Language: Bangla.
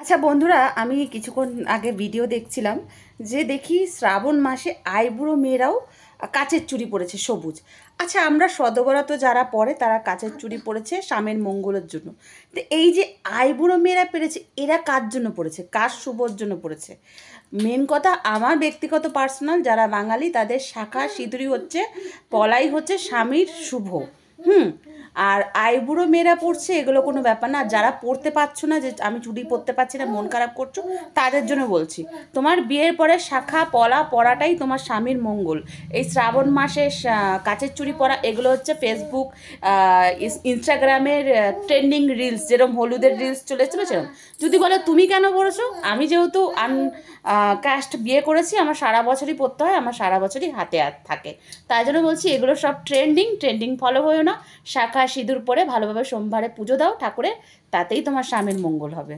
আচ্ছা বন্ধুরা, আমি কিছুক্ষণ আগে ভিডিও দেখছিলাম যে দেখি শ্রাবণ মাসে আইবুড়ো মেয়েরাও কাচের চুড়ি পরেছে সবুজ। আচ্ছা, আমরা সদবরা তো যারা পরে তারা কাচের চুড়ি পরেছে স্বামীর মঙ্গলের জন্য। তো এই যে আইবুড়ো মেয়েরা পেরেছে, এরা কার জন্য পড়েছে, কার শুভর জন্য পড়েছে? মেন কথা, আমার ব্যক্তিগত পার্সোনাল যারা বাঙালি তাদের শাখা সিঁদুরি হচ্ছে, পলাই হচ্ছে স্বামীর শুভ। হুম। আর আইবুড়ো মেয়েরা পড়ছে এগুলো কোনো ব্যাপার না। যারা পড়তে পারছো না, যে আমি চুড়ি পরতে পারছি না, মন খারাপ করছো, তাদের জন্য বলছি, তোমার বিয়ের পরে শাখা পলা পরাটাই তোমার স্বামীর মঙ্গল। এই শ্রাবণ মাসে কাচের চুড়ি পরা এগুলো হচ্ছে ফেসবুক, ইনস্টাগ্রামের ট্রেন্ডিং রিলস, যেরকম হলুদের রিলস চলেছিল সেরকম। যদি বলো তুমি কেন পড়েছো, আমি যেহেতু কাস্ট বিয়ে করেছি, আমার সারা বছরই পড়তে হয়, আমার সারা বছরই হাতে হাত থাকে, তাই জন্য বলছি এগুলো সব ট্রেন্ডিং ফলো হয়েও না। শাখা সিঁদুর পরে ভালোভাবে সোমবারে পুজো দাও ঠাকুরের, তাতেই তোমার স্বামীর মঙ্গল হবে।